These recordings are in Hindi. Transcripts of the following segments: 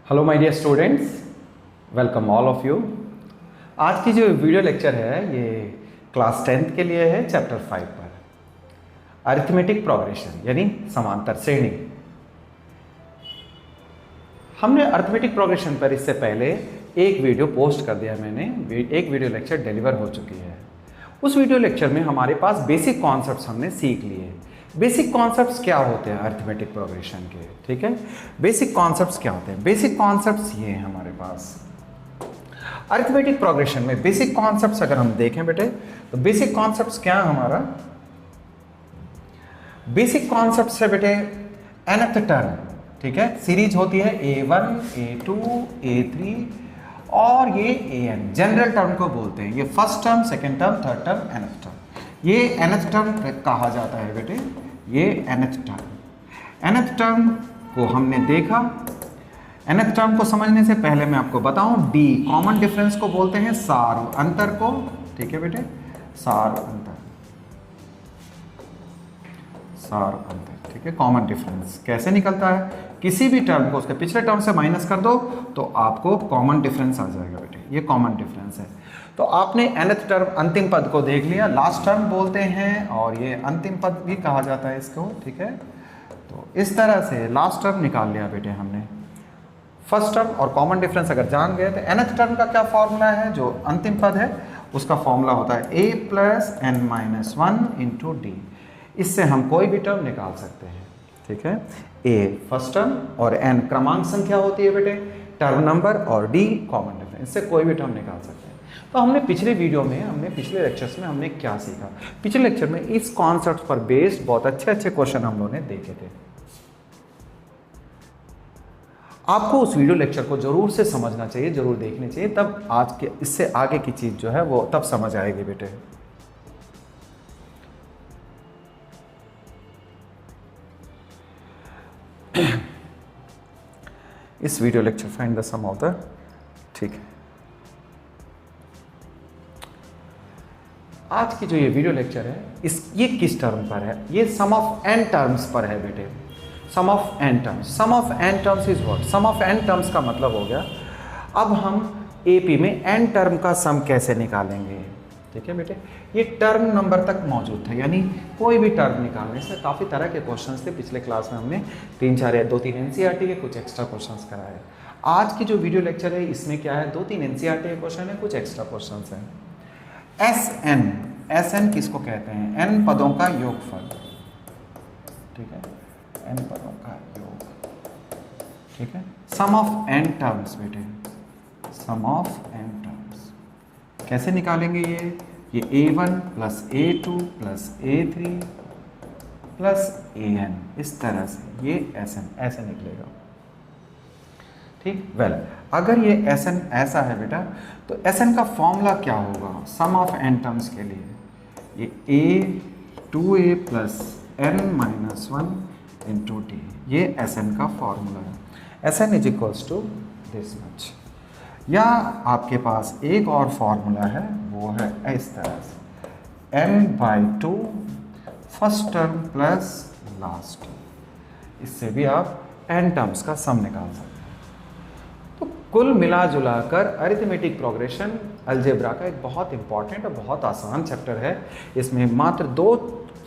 Hello my dear students, welcome all of you. आज की जो वीडियो लेक्चर है ये क्लास 10th के लिए है, चैप्टर 5 पर अरिथमेटिक प्रोग्रेशन यानी समांतर श्रेणी। हमने अरिथमेटिक प्रोग्रेशन पर इससे पहले एक वीडियो पोस्ट कर दिया, मैंने एक वीडियो लेक्चर डिलीवर हो चुकी है। उस वीडियो लेक्चर में हमारे पास बेसिक कॉन्सेप्ट्स हमने सीख लिए। बेसिक कॉन्सेप्ट्स क्या होते हैं अरिथमेटिक प्रोग्रेशन के, ठीक है। बेसिक कॉन्सेप्ट्स क्या होते हैं? बेसिक कॉन्सेप्ट्स ये हैं हमारे पास अरिथमेटिक प्रोग्रेशन में। बेसिक कॉन्सेप्ट्स अगर हम देखें बेटे तो बेसिक कॉन्सेप्ट्स क्या है हमारा? बेसिक कॉन्सेप्ट्स है बेटे nth टर्म, ठीक है। सीरीज होती है a1 a2 a3 और ये an, जनरल टर्म को बोलते हैं। ये first term, second term, third term, nth term. ये nth टर्म कहा जाता है बेटे, ये nth टर्म। nth टर्म को हमने देखा। nth टर्म को समझने से पहले मैं आपको बताऊं, d कॉमन डिफरेंस को बोलते हैं, सार अंतर को, ठीक है बेटे, सार अंतर, सार अंतर, ठीक है। कॉमन डिफरेंस कैसे निकलता है? किसी भी टर्म को उसके पिछले टर्म से माइनस कर दो तो आपको कॉमन डिफरेंस आ जाएगा बेटे, ये कॉमन डिफरेंस है। तो आपने nth टर्म अंतिम पद को देख लिया, लास्ट टर्म बोलते हैं और ये अंतिम पद भी कहा जाता है इसको, ठीक है। तो इस तरह से लास्ट टर्म निकाल लिया बेटे हमने। फर्स्ट टर्म और कॉमन डिफरेंस अगर जान गए तो nth टर्म का क्या फॉर्मूला है? जो अंतिम पद है उसका फॉर्मूला होता है a plus n minus 1 into D. इससे हम कोई भी टर्म निकाल सकते हैं, ठीक है। a फर्स्ट टर्म और n क्रमांक संख्या होती है बेटे, टर्म नंबर, और d कॉमन डिफरेंस। इससे कोई भी टर्म निकाल सकते हैं। तो हमने पिछले वीडियो में, पिछले लेक्चर्स में हमने क्या सीखा? पिछले लेक्चर में इस कॉन्सेप्ट पर बेस्ड बहुत अच्छे क्वेश्चन हम लोगों ने देखे थे। आपको उस वीडियो लेक्चर को जरूर से समझना चाहिए, जरूर देखनी चाहिए, तब आज के इससे आगे की चीज जो है वो तब समझ आएगी बेटे। इस video lecture find the sum of the, ठीक है। आज की जो ये वीडियो लेक्चर है ये किस टर्म पर है? ये सम ऑफ n टर्म्स पर है बेटे, sum of n terms. Sum of n terms is what? Sum of n terms का मतलब हो गया, अब हम AP में n टर्म का सम कैसे निकालेंगे, ठीक है बेटे। ये टर्म नंबर तक मौजूद था, यानी कोई भी टर्म निकालने से काफ़ी तरह के क्वेश्चंस थे। पिछले क्लास में हमने 2-3 NCERT के कुछ एक्स्ट्रा क्वेश्चंस कराए। आज की जो वीडियो लेक्चर है इसमें क्या है? 2-3 NCERT के क्वेश्चन है, कुछ एक्स्ट्रा क्वेश्चंस हैं। SN किसको कहते हैं? n पदों का योगफल, ठीक है, n पदों का योग, ठीक है। सम ऑफ n टर्म्स बेटे, सम ऑफ n टर्म्स कैसे निकालेंगे? ये a1 plus a2 plus a3 plus an, इस तरह से ये SN ऐसे निकलेगा, ठीक। वेल, अगर ये SN ऐसा है बेटा तो SN का फॉर्मूला क्या होगा सम ऑफ n टर्म्स के लिए? ये a2a plus n minus 1 into d, ये SN का फॉर्मूला है। SN is equals to this much. या आपके पास एक और फॉर्मूला है, वो है इस तरह से n/2 first term plus last term. इससे भी आप n टर्म्स का सम निकाल सकते हैं। तो कुल मिला जुला कर अरिथमेटिक प्रोग्रेशन अलजेब्रा का एक बहुत इंपॉर्टेंट और बहुत आसान चैप्टर है। इसमें मात्र 2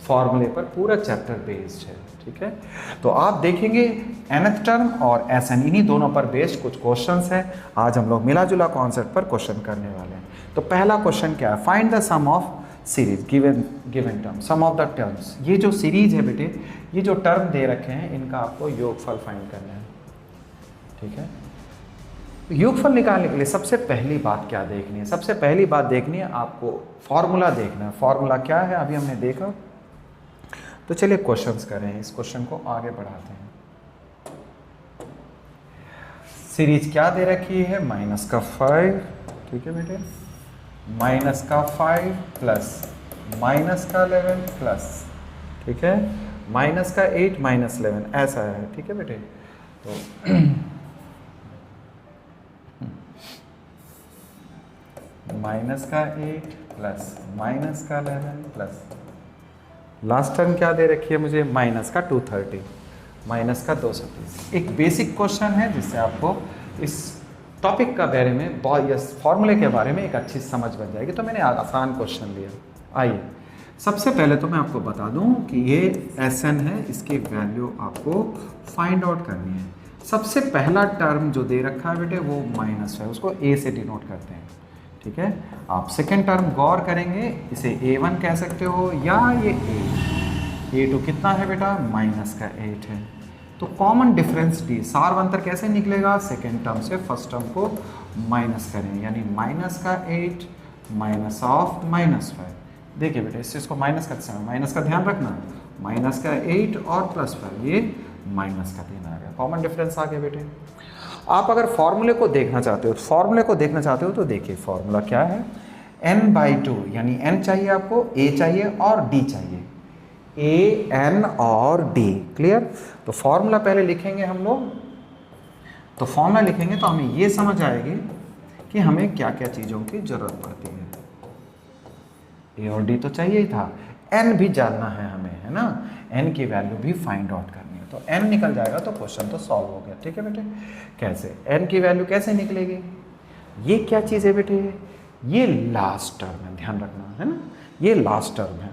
फॉर्मूले पर पूरा चैप्टर बेस्ड है, ठीक है। तो आप देखेंगे nth टर्म और SN, इन्हीं दोनों पर बेस्ड कुछ क्वेश्चंस हैं। आज हम लोग मिला जुला कॉन्सेप्ट पर क्वेश्चन करने वाले हैं। तो पहला क्वेश्चन क्या है? Find the sum of series given term, sum of the terms. ये जो सीरीज है बेटे, ये जो टर्म दे रखे हैं इनका आपको योगफल फाइंड करना है, ठीक है। योगफल निकालने के लिए सबसे पहली बात क्या देखनी है? सबसे पहली बात देखनी है आपको फॉर्मूला देखना है। फॉर्मूला क्या है अभी हमने देखा, तो चलिए क्वेश्चंस करें, इस क्वेश्चन को आगे बढ़ाते हैं। सीरीज क्या दे रखी है? -5, ठीक है बेटे, -5 प्लस -11 प्लस, ठीक है, -8 -11 ऐसा है, ठीक है बेटे। तो -8 प्लस -11 प्लस लास्ट टर्म क्या दे रखी है मुझे? -230, -230। एक बेसिक क्वेश्चन है जिससे आपको इस टॉपिक का बारे में बहुत, इस फॉर्मूले के बारे में एक अच्छी समझ बन जाएगी। तो मैंने आसान क्वेश्चन लिया। आइए सबसे पहले तो मैं आपको बता दूं कि ये Sn है, इसकी वैल्यू आपको फाइंड आउट करनी है। सबसे पहला टर्म जो दे रखा है बेटे वो माइनस है, उसको a से डिनोट करते हैं, ठीक है। आप सेकेंड टर्म गौर करेंगे, इसे a1 कह सकते हो या ये a2 कितना है बेटा, माइनस का 8 है। तो कॉमन डिफरेंस डी, सार अंतर कैसे निकलेगा, सेकेंड टर्म से फर्स्ट टर्म को माइनस करें, यानी माइनस का 8 माइनस ऑफ -5। देखिए बेटे इस चीज़ को माइनस का समय, माइनस का ध्यान रखना, माइनस का 8 और +5, ये माइनस का 3 आ गया, कॉमन डिफरेंस आ गया बेटे। आप अगर फॉर्मूले को देखना चाहते हो, फॉर्मूले को देखना चाहते हो तो देखिए फॉर्मूला क्या है, n/2, यानी n चाहिए आपको, a चाहिए और d चाहिए, a, n और d, क्लियर। तो फॉर्मूला पहले लिखेंगे हम लोग, तो फॉर्मूला लिखेंगे तो हमें ये समझ आएगी कि हमें क्या क्या चीज़ों की ज़रूरत पड़ती है। a और d तो चाहिए ही था, n भी जानना है हमें, है ना, n की वैल्यू भी फाइंड आउट करनी है। तो n निकल जाएगा तो क्वेश्चन तो सॉल्व हो गया, ठीक है बेटे। कैसे n की वैल्यू कैसे निकलेगी, ये क्या चीज़ है बेटे, ये लास्ट टर्म है, ध्यान रखना, है ना, ये लास्ट टर्म है।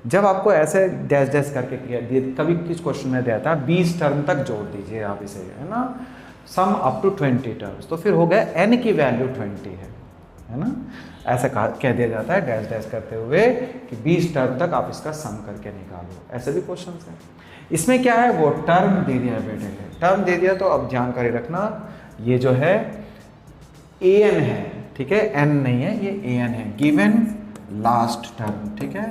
जब आपको ऐसे डैश डैश करके कभी किस क्वेश्चन में दिया था 20 टर्म तक जोड़ दीजिए आप इसे, है ना, सम अप टू 20 टर्म्स, तो फिर हो गया n की वैल्यू 20 है ना। ऐसा कह दिया जाता है डैश डैश करते हुए कि 20 टर्म तक आप इसका सम करके निकालो, ऐसे भी क्वेश्चन है। इसमें क्या है, वो टर्म दे दिया है बेटे, टर्म दे दिया, तो अब जानकारी रखना, ये जो है an है, ठीक है, n नहीं है, ये an है, गिवन लास्ट टर्म, ठीक है,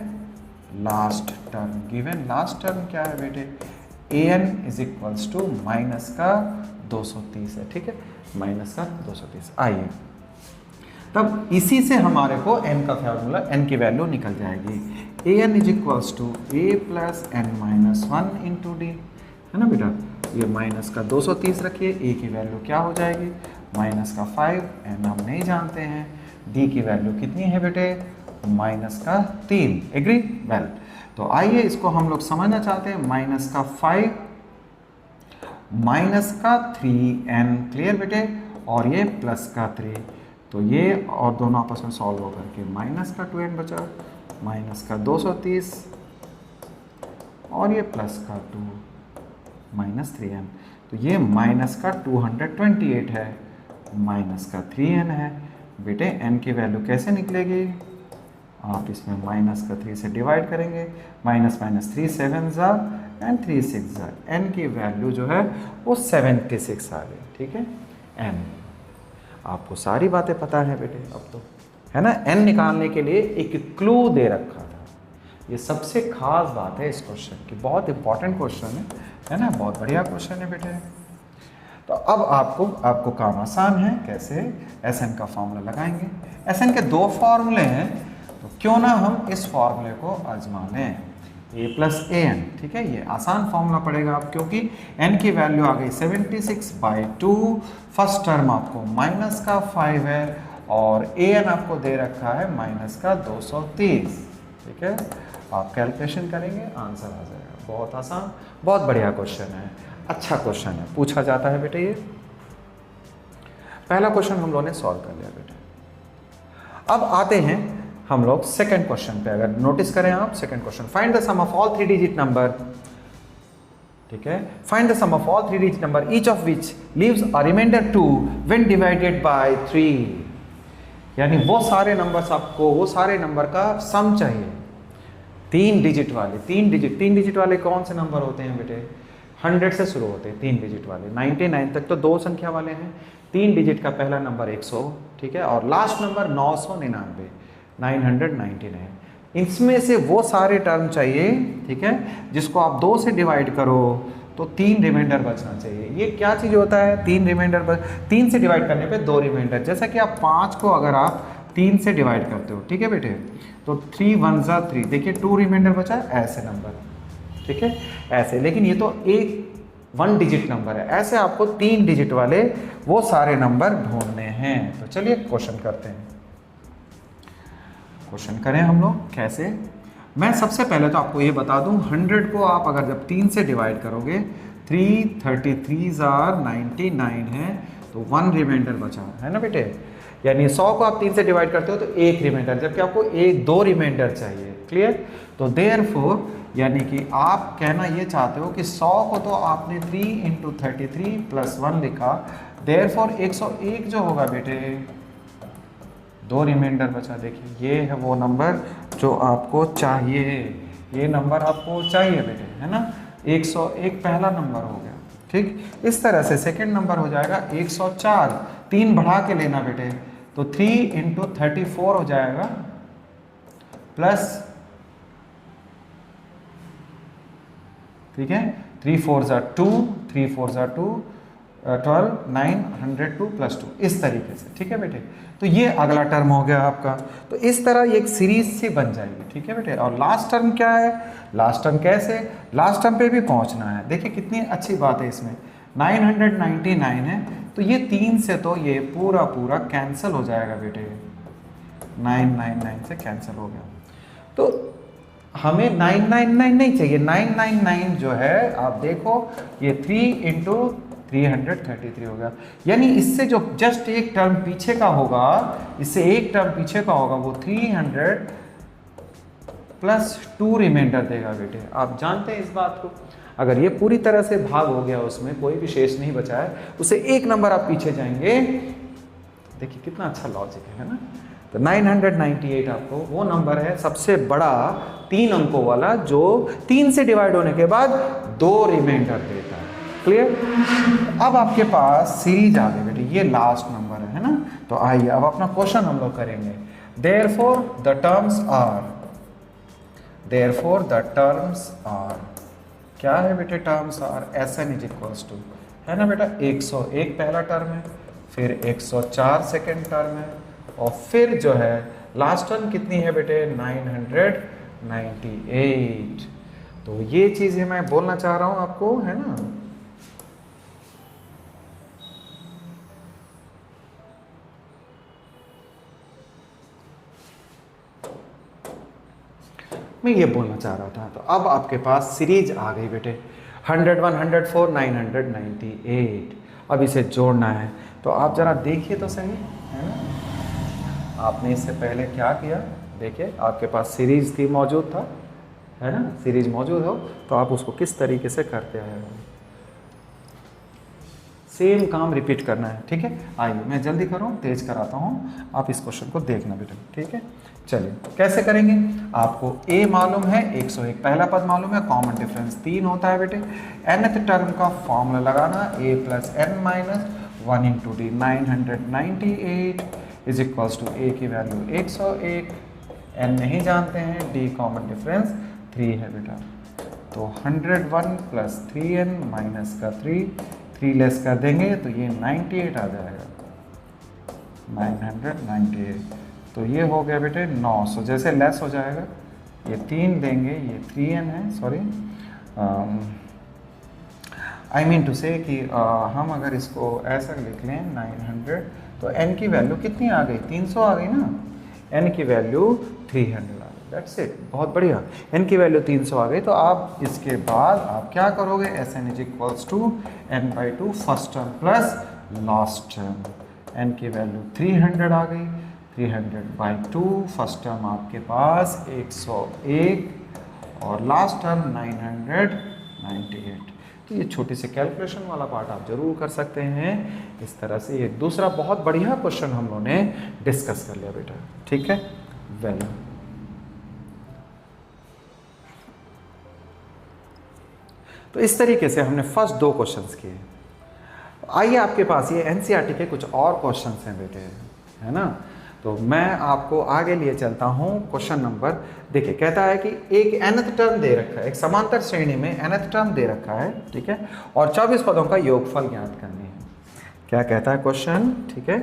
last term, given last term क्या है बेटे, an is equals to minus का 230 है, ठीक है, माइनस का 230। आइए तब इसी से हमारे को n का फॉर्मूला, n की वैल्यू निकल जाएगी, an is equals to a plus n-1 into d, है ना बेटा। ये माइनस का 230 रखिए, a की वैल्यू क्या हो जाएगी, माइनस का 5, n हम नहीं जानते हैं, d की वैल्यू कितनी है बेटे, माइनस का 3, एग्री, वेल। तो आइए इसको हम लोग समझना चाहते हैं, माइनस का 5 माइनस का 3n, क्लियर बेटे, और ये प्लस का 3, तो ये और दोनों आपस में सॉल्व होकर के माइनस का 2n बचा, माइनस का 230 और ये प्लस का 2 माइनस 3n, तो ये माइनस का 228 है, माइनस का 3n है बेटे। n की वैल्यू कैसे निकलेगी, आप इसमें माइनस का 3 से डिवाइड करेंगे, minus minus 3 7 jar and 3 6 jar, n की वैल्यू जो है वो 76 आ गई, ठीक है। n आपको सारी बातें पता है बेटे अब तो, है ना। n निकालने के लिए एक क्लू दे रखा था, ये सबसे खास बात है इस क्वेश्चन की, बहुत इंपॉर्टेंट क्वेश्चन है ना, बहुत बढ़िया क्वेश्चन है बेटे। तो अब आपको काम आसान है, कैसे Sn का फॉर्मूला लगाएंगे। Sn के 2 फॉर्मूले हैं, तो क्यों ना हम इस फॉर्मूले को आजमा लें, a प्लस an, ठीक है, ये आसान फॉर्मूला पड़ेगा आप, क्योंकि n की वैल्यू आ गई 76/2, फर्स्ट टर्म आपको माइनस का 5 है और an आपको दे रखा है माइनस का 230, ठीक है। आप कैलकुलेशन करेंगे, आंसर आ जाएगा, बहुत आसान, बहुत बढ़िया क्वेश्चन है, अच्छा क्वेश्चन है, पूछा जाता है बेटे। ये पहला क्वेश्चन हम लोगों ने सॉल्व कर लिया बेटे। अब आते हैं हम लोग सेकंड क्वेश्चन पे, अगर नोटिस करें आप, second question, find the sum of all 3 digit number, ठीक है, find the sum of all 3 digit number each of which leaves a reminder 2 when divided by 3, यानी वो सारे नंबर्स, आपको वो सारे नंबर का सम चाहिए, 3 डिजिट वाले, 3 डिजिट वाले कौन से नंबर होते हैं बेटे, 100 से शुरू होते हैं 3 डिजिट वाले, 99 तक तो 2 संख्या वाले हैं, 3 डिजिट का पहला नंबर 100, ठीक है, और लास्ट नंबर 999, 999, इसमें से वो सारे टर्म चाहिए, ठीक है, जिसको आप 2 से डिवाइड करो तो 3 रिमाइंडर बचना चाहिए। ये क्या चीज़ होता है, 3 रिमाइंडर 3 से डिवाइड करने पे 2 रिमाइंडर, जैसा कि आप 5 को अगर आप 3 से डिवाइड करते हो, ठीक है बेटे, तो 3 1 जा 3, देखिए 2 रिमाइंडर बचा, ऐसे नंबर, ठीक है, ऐसे, लेकिन ये तो एक 1 डिजिट नंबर है, ऐसे आपको 3 डिजिट वाले वो सारे नंबर ढूंढने हैं। तो चलिए क्वेश्चन करते हैं, क्वेश्चन करें हम लोग कैसे। मैं सबसे पहले तो आपको ये बता दूं, 100 को आप अगर जब 3 से डिवाइड करोगे, 3 33 99 है, तो 1 रिमाइंडर बचा है ना बेटे। यानी 100 को आप 3 से डिवाइड करते हो तो 1 रिमाइंडर, जबकि आपको 2 रिमाइंडर चाहिए। क्लियर? तो देयरफॉर यानी कि आप कहना ये चाहते हो कि 100 को तो आपने 3 × 33 + 1 लिखा, देयरफॉर 101 जो होगा बेटे 2 रिमाइंडर बचा। देखिए ये है वो नंबर जो आपको चाहिए, ये नंबर आपको चाहिए बेटे, है ना। 101 पहला नंबर हो गया। ठीक, इस तरह से सेकंड नंबर हो जाएगा 104, 3 बढ़ा के लेना बेटे, तो 3 × 34 हो जाएगा प्लस, ठीक है, 3 4 = 2, 3 4 = 2, 12, 9, 102 + 2, इस तरीके से। ठीक है बेटे, तो ये अगला टर्म हो गया आपका। तो इस तरह एक सीरीज से बन जाएगी। ठीक है बेटे, और लास्ट टर्म क्या है? लास्ट टर्म कैसे? लास्ट टर्म पे भी पहुंचना है। देखिए कितनी अच्छी बात है इसमें, 999 है, तो ये 3 से तो ये पूरा पूरा कैंसिल हो जाएगा बेटे, 999 से कैंसिल हो गया। तो हमें 999 नहीं चाहिए, 999 जो है आप देखो ये 3 × 333 हो गया। यानी इससे जो जस्ट एक टर्म पीछे का होगा, इससे एक टर्म पीछे का होगा, वो 300 + 2 रिमाइंडर देगा बेटे। आप जानते हैं इस बात को। अगर ये पूरी तरह से भाग हो गया, उसमें कोई भी शेष नहीं बचा है, उससे एक नंबर आप पीछे जाएंगे। देखिए कितना अच्छा लॉजिक है ना। तो 998 आपको वो नंबर है सबसे बड़ा 3 अंकों वाला, जो 3 से डिवाइड होने के बाद 2 रिमाइंडर देता है। क्लियर? अब आपके पास सीरीज आ गई बेटे, ये लास्ट नंबर है ना। तो आइए अब अपना क्वेश्चन हम लोग करेंगे। देयरफॉर द टर्म्स आर, क्या है बेटे? टर्म्स आर Sn = है ना बेटा, 101 पहला टर्म है, फिर 104 सेकेंड टर्म है, और फिर जो है लास्ट टर्म कितनी है बेटे? 998। तो ये चीजें मैं बोलना चाह रहा हूं आपको, है ना। मैं ये बोलना चाह रहा था। तो अब आपके पास सीरीज आ गई बेटे, 101, 104, 998। अब इसे जोड़ना है, तो आप जरा देखिए तो सही, है ना। आपने इससे पहले क्या किया? देखिए आपके पास सीरीज थी, मौजूद था, है ना। सीरीज मौजूद हो तो आप उसको किस तरीके से करते आए हो, सेम काम रिपीट करना है। ठीक है, आइए मैं जल्दी करूँ, तेज कराता हूँ, आप इस क्वेश्चन को देखना बेटा। ठीक है, चलिए कैसे करेंगे। आपको a मालूम है, 101 पहला पद मालूम है, कॉमन डिफरेंस 3 होता है बेटे। nth टर्म का फॉर्मूला लगाना, a + n - 1 × d, 998 = a की वैल्यू 101, n नहीं जानते हैं, d कॉमन डिफरेंस 3 है बेटा। तो 101 + 3n - 3 लेस कर देंगे तो ये 98 आ जाएगा, 998। तो ये हो गया बेटे 900। जैसे लेस हो जाएगा, ये 3 देंगे, ये 3n है, सॉरी, आई मीन टू से कि हम अगर इसको ऐसा लिख लें 900, तो n की वैल्यू कितनी आ गई? 300 आ गई ना। n की वैल्यू 300 आ गई, दैट्स इट, बहुत बढ़िया। n की वैल्यू 300 आ गई, तो आप इसके बाद आप क्या करोगे? Sn = n/2 first term plus last term. n की वैल्यू 300 आ गई, 300/2 फर्स्ट टर्म आपके पास 101 और लास्ट टर्म 998। तो ये छोटी सी कैलकुलेशन वाला पार्ट आप जरूर कर सकते हैं। इस तरह से एक दूसरा बहुत बढ़िया क्वेश्चन हम लोगों ने डिस्कस कर लिया बेटा। ठीक है, वेल, तो इस तरीके से हमने फर्स्ट 2 क्वेश्चंस किए। आइए आपके पास ये एनसीईआरटी के कुछ और क्वेश्चंस हैं बेटे, है ना। तो मैं आपको आगे लिए चलता हूँ। क्वेश्चन नंबर देखिए, कहता है कि एक nth टर्म दे रखा है, एक समांतर श्रेणी में nth टर्म दे रखा है, ठीक है, और 24 पदों का योगफल ज्ञात करनी है। क्या कहता है क्वेश्चन? ठीक है,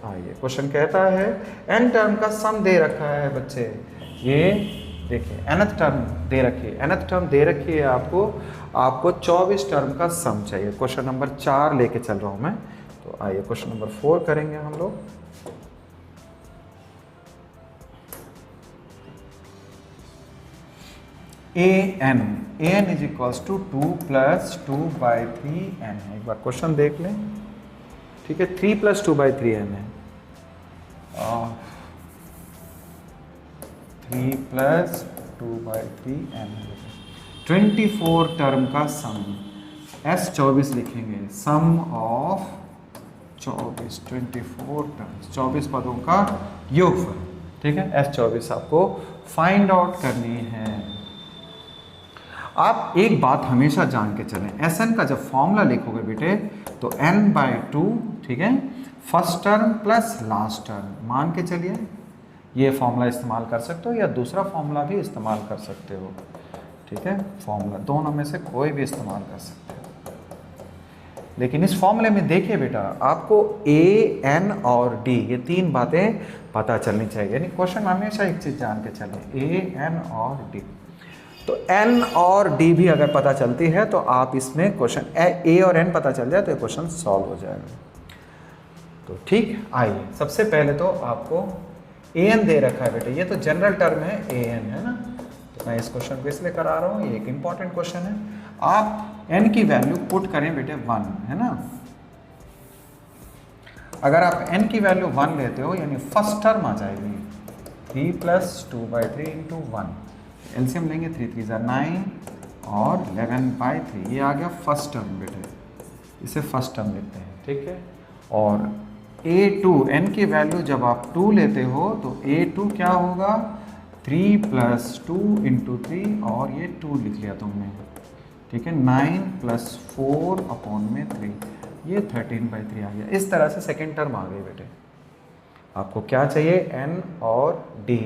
आइए क्वेश्चन कहता है n टर्म का सम दे रखा है बच्चे। ये देखिए nth टर्म दे रखी है, nth टर्म दे रखी है आपको 24 टर्म का सम चाहिए। क्वेश्चन नंबर 4 लेके चल रहा हूँ मैं। तो आइए क्वेश्चन नंबर 4 करेंगे हम लोग। an = 2 + 2/3n है। एक बार क्वेश्चन देख लें। ठीक है, 3 + 2/3n है, 3 + 2/3n है। 24 टर्म का सम, S24 लिखेंगे, सम ऑफ 24 टर्म्स, 24 पदों का योगफल। ठीक है, S24 आपको फाइंड आउट करनी है। आप एक बात हमेशा जान के चलें, Sn का जब फॉर्मूला लिखोगे बेटे तो n/2, ठीक है, first term plus last term मान के चलिए। ये फॉर्मूला इस्तेमाल कर सकते हो या दूसरा फॉर्मूला भी इस्तेमाल कर सकते हो। ठीक है, फॉर्मूला दोनों में से कोई भी इस्तेमाल कर सकते हो। लेकिन इस फॉर्मूले में देखिए बेटा, आपको A, N और D ये तीन बातें पता चलनी चाहिए। यानी क्वेश्चन हमेशा एक चीज़ जान के चलें, A, N और D। तो N और D भी अगर पता चलती है तो आप इसमें क्वेश्चन A और N पता चल जाए तो ये क्वेश्चन सॉल्व हो जाएगा। तो ठीक, आइए सबसे पहले तो आपको AN दे रखा है बेटे, ये तो जनरल टर्म है AN, है ना। तो मैं इस क्वेश्चन को इसलिए करा रहा हूँ, ये एक इंपॉर्टेंट क्वेश्चन है। आप n की वैल्यू पुट करें बेटे 1, है ना। अगर आप n की वैल्यू 1 लेते हो यानी फर्स्ट टर्म आ जाएगी 3 + 2/3 × 1, एलसीएम लेंगे 3 × 3 = 9 और 11/3, ये आ गया फर्स्ट टर्म बेटे, इसे फर्स्ट टर्म लिखते हैं। ठीक है, और A2 n की वैल्यू जब आप 2 लेते हो तो A2 क्या होगा, 3 + 2 × 3 और ये 2 लिख लिया तुमने। ठीक है, 9 + 4/3, ये 13/3 आ गया। इस तरह से सेकेंड टर्म आ गई बेटे। आपको क्या चाहिए, n और d।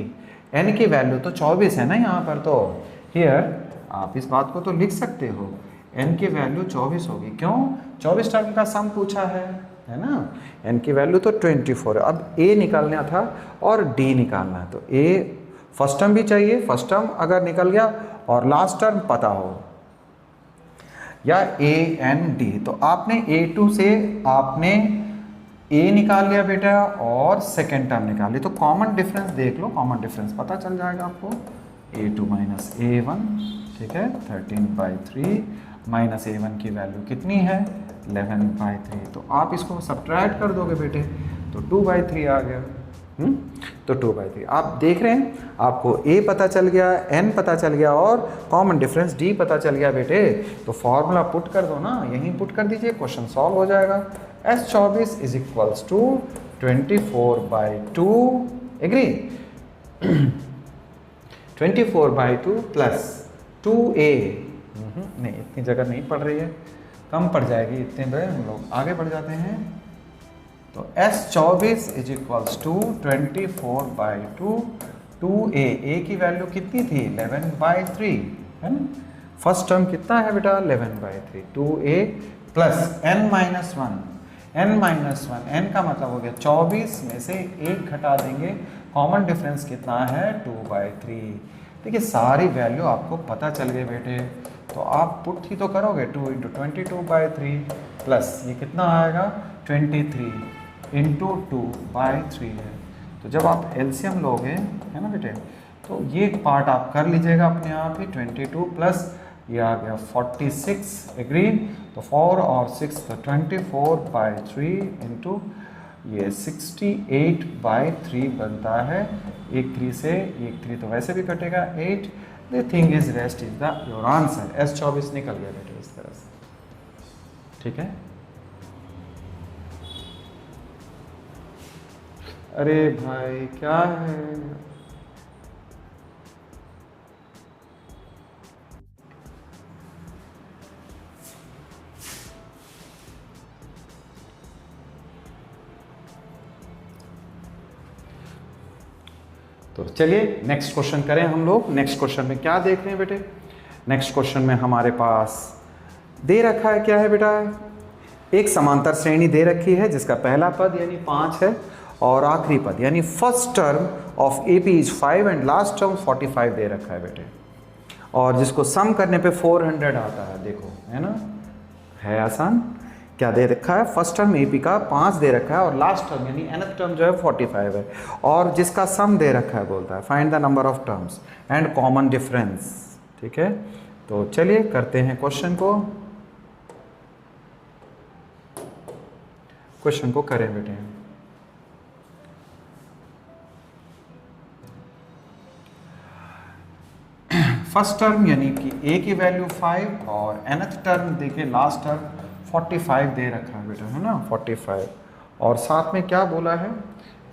n की वैल्यू तो 24 है ना यहाँ पर, तो हियर आप इस बात को तो लिख सकते हो, n की वैल्यू 24 होगी। क्यों, 24 टर्म का सम पूछा है ना। n की वैल्यू तो 24 है। अब a निकालना था और d निकालना है, तो a फर्स्ट टर्म भी चाहिए, फर्स्ट टर्म अगर निकल गया और लास्ट टर्म पता हो, या AND। तो आपने A2 से आपने A निकाल लिया बेटा और सेकेंड टर्म निकाल ली, तो कॉमन डिफरेंस देख लो, कॉमन डिफरेंस पता चल जाएगा आपको। A2 - A1, ठीक है, 13/3 माइनस A1 की वैल्यू कितनी है, 11/3। तो आप इसको सब्ट्रैक्ट कर दोगे बेटे तो 2/3 आ गया। तो 2/3 आप देख रहे हैं, आपको A पता चल गया, N पता चल गया और कॉमन डिफरेंस D पता चल गया बेटे। तो फॉर्मूला पुट कर दो ना, यहीं पुट कर दीजिए, क्वेश्चन सॉल्व हो जाएगा। S24 = 24/2, agree. 24/2 + 2A, नहीं इतनी जगह नहीं पड़ रही है, कम पड़ जाएगी, इतने बड़े हम लोग आगे बढ़ जाते हैं। तो S24 = 24/2 2A, A की वैल्यू कितनी थी, 11/3, है ना। फर्स्ट टर्म कितना है बेटा, 11/3, 2A + n-1, n-1, n का मतलब हो गया 24 में से 1 घटा देंगे, कॉमन डिफरेंस कितना है, 2/3। देखिए सारी वैल्यू आपको पता चल गई बेटे, तो आप पुट ही तो करोगे, 2 × 22/3 प्लस ये कितना आएगा, 23 × 2/3 है। तो जब आप एलसीएम लोगे, है ना बेटे, तो ये पार्ट आप कर लीजिएगा अपने आप ही, 22 प्लस ये आ गया 46, एग्री। तो 4 और 6 तो 24/3 इंटू ये 68/3 बनता है। एक 3 से एक 3 तो वैसे भी कटेगा, 8। The thing is rest is the your answer. S24 निकल गया बेटे इस तरह से, ठीक है। अरे भाई क्या है, तो चलिए नेक्स्ट क्वेश्चन करें हम लोग। नेक्स्ट क्वेश्चन में क्या देख रहे हैं बेटे, नेक्स्ट क्वेश्चन में हमारे पास दे रखा है, क्या है बेटा, एक समांतर श्रेणी दे रखी है जिसका पहला पद यानी 5 है और आखिरी पद यानी first term of AP is 5 and last term 45 दे रखा है बेटे, और जिसको सम करने पे 400 आता है। देखो है ना, है आसान। क्या दे रखा है, फर्स्ट टर्म AP का 5 दे रखा है और लास्ट टर्म यानी nth टर्म जो है 45 है, और जिसका सम दे रखा है बोलता है find the number of terms and common difference. ठीक है, तो चलिए करते हैं क्वेश्चन को। क्वेश्चन को करें बेटे। फर्स्ट टर्म यानी कि a की वैल्यू 5 और nth टर्म देखिए लास्ट टर्म 45 दे रखा है बेटा, है ना, 45, और साथ में क्या बोला है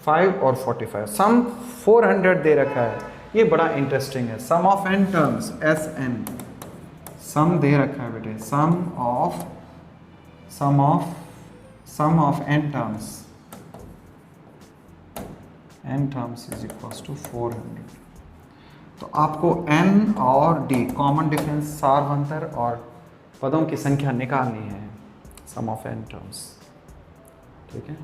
5 और 45, सम 400 दे रखा है। ये बड़ा इंटरेस्टिंग है। Sum of n terms Sn, sum दे रखा है बेटे, sum of n terms is equals to 400। तो आपको n और d कॉमन डिफरेंस, सारवंतर और पदों की संख्या निकालनी है, सम ऑफ n टर्म्स, ठीक है।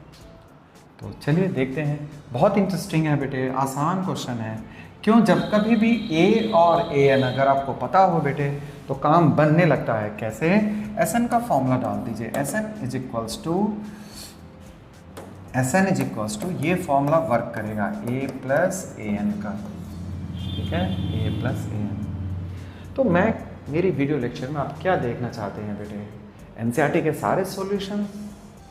तो चलिए देखते हैं, बहुत इंटरेस्टिंग है बेटे, आसान क्वेश्चन है। क्यों, जब कभी भी a और an अगर आपको पता हो बेटे तो काम बनने लगता है। कैसे, Sn का फॉर्मूला डाल दीजिए, Sn इज इक्वल्स टू ये फॉर्मूला वर्क करेगा a प्लस an का, ठीक है, a प्लस an। तो मैं मेरी वीडियो लेक्चर में आप क्या देखना चाहते हैं बेटे, एनसीईआरटी के सारे सॉल्यूशन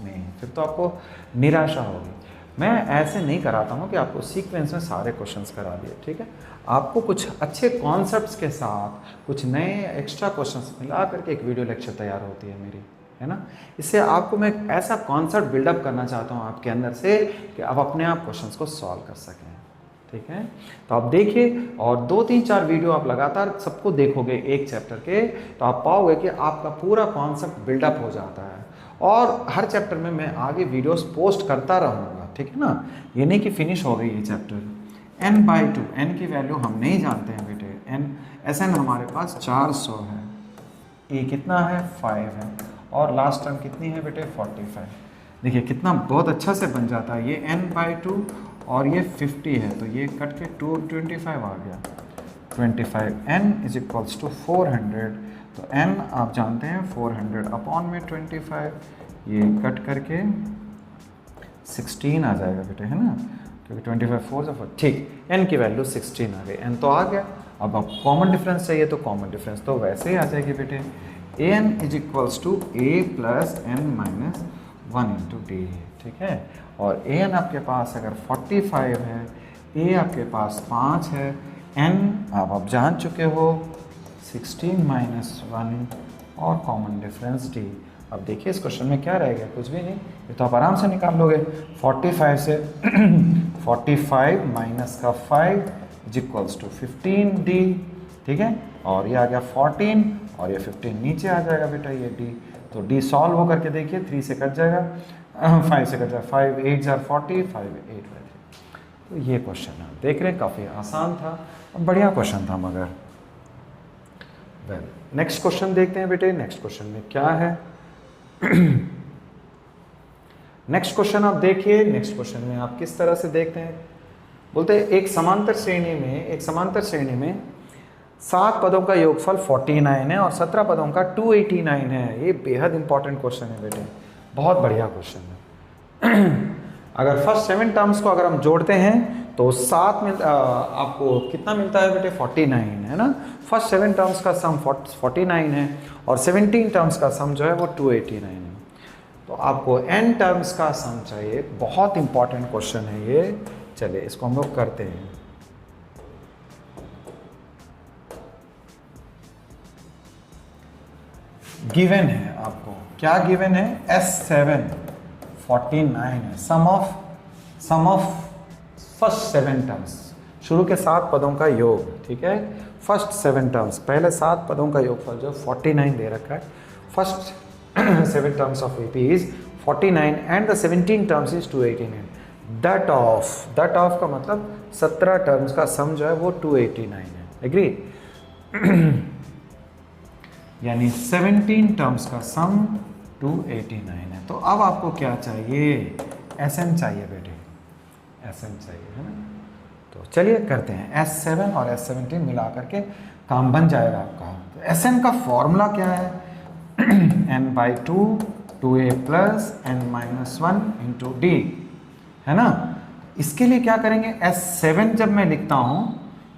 नहीं, फिर तो आपको निराशा होगी। मैं ऐसे नहीं कराता हूँ कि आपको सीक्वेंस में सारे क्वेश्चंस करा दिए, ठीक है। आपको कुछ अच्छे कॉन्सेप्ट्स के साथ कुछ नए एक्स्ट्रा क्वेश्चंस मिला करके एक वीडियो लेक्चर तैयार होती है मेरी, है ना। इससे आपको मैं ऐसा कॉन्सेप्ट बिल्डअप करना चाहता हूँ आपके अंदर से कि आप अपने आप क्वेश्चंस को सॉल्व कर सकें, ठीक है। तो आप देखिए, और 2-3-4 वीडियो आप लगातार सबको देखोगे एक चैप्टर के, तो आप पाओगे कि आपका पूरा कॉन्सेप्ट बिल्डअप हो जाता है। और हर चैप्टर में मैं आगे वीडियोस पोस्ट करता रहूँगा, ठीक है ना। ये नहीं कि फिनिश हो गई ये चैप्टर। n/2, n की वैल्यू हम नहीं जानते हैं बेटे, Sn हमारे पास 400 है, a कितना है 5 है, और लास्ट टर्म कितनी है बेटे 45। देखिए कितना बहुत अच्छा से बन जाता है ये n/2, और ये 50 है तो ये कट के 225 आ गया, 25। n इज इक्वल्स टू 400, तो n आप जानते हैं 400 अपॉन में 25, ये कट करके 16 आ जाएगा बेटे, है ना, क्योंकि 25 4 से 4, ठीक, n की वैल्यू 16 आ गई, n तो आ गया। अब आप कॉमन डिफरेंस चाहिए तो कॉमन डिफरेंस तो वैसे ही आ जाएगी बेटे, an is equals to a plus n minus 1 into d, ठीक है। और an आपके पास अगर 45 है, a आपके पास 5 है, n आप जान चुके हो 16 माइनस 1, और कॉमन डिफरेंस d। अब देखिए इस क्वेश्चन में क्या रहेगा, कुछ भी नहीं, ये तो आप आराम से निकाल लोगे। 45 से 45 माइनस का 5 इज इक्वल्स टू 15d, ठीक है। और ये आ गया 14, और ये 15 नीचे आ जाएगा बेटा ये d, तो d सॉल्व होकर के देखिए 3 से कट जाएगा, 5 से कट जाएगा, 5 8 जार 40, 5 8 तो ये क्वेश्चन है, देख रहे हैं काफ़ी आसान था, बढ़िया क्वेश्चन था मगर। वेल नेक्स्ट क्वेश्चन देखते हैं बेटे, नेक्स्ट क्वेश्चन में क्या है। नेक्स्ट क्वेश्चन आप देखिए, नेक्स्ट क्वेश्चन में आप किस तरह से देखते हैं, बोलते हैं एक समांतर श्रेणी में 7 पदों का योगफल 49 है और 17 पदों का 289 है। ये बेहद इंपॉर्टेंट क्वेश्चन है बेटे, बहुत बढ़िया क्वेश्चन है। अगर फर्स्ट 7 टर्म्स को अगर हम जोड़ते हैं तो 7 में आपको कितना मिलता है बेटे 49, है ना। फर्स्ट 7 टर्म्स का सम 49 है और 17 टर्म्स का सम जो है वो 289 है। तो आपको n टर्म्स का सम चाहिए, बहुत इंपॉर्टेंट क्वेश्चन है ये। चलिए इसको हम लोग करते हैं। गिवन है आपको, क्या गिवन है, S7 49 है, सम ऑफ फर्स्ट 7 टर्म्स, शुरू के 7 पदों का योग, ठीक है। फर्स्ट 7 टर्म्स, पहले 7 पदों का योगफल जो 49 दे रखा है। First 7 terms of AP is 49 and the 17 terms is 289. That of का मतलब 17 टर्म्स का सम जो है वो 289 है, एग्री। यानी 17 टर्म्स का सम 289 है। तो अब आपको क्या चाहिए, Sn चाहिए बेटे, Sn चाहिए, है ना। तो चलिए करते हैं, S7 और S17 मिला करके काम बन जाएगा आपका। तो Sn का फॉर्मूला क्या है, n/2 2a plus n minus 1 into d, है ना। इसके लिए क्या करेंगे, S7 जब मैं लिखता हूं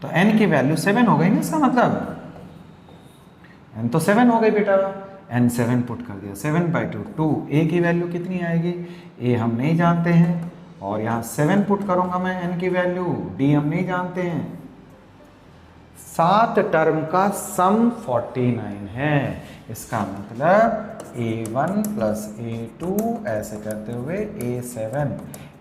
तो n की वैल्यू 7 हो गई ना, इसका मतलब n तो 7 हो गई बेटा, n 7 पुट कर दिया, 7/2 2, a की वैल्यू कितनी आएगी, a हम नहीं जानते हैं, और यहाँ 7 पुट करूँगा मैं n की वैल्यू, d हम नहीं जानते हैं। 7 टर्म का सम 49 है, इसका मतलब a1 प्लस a2 ऐसे करते हुए a7,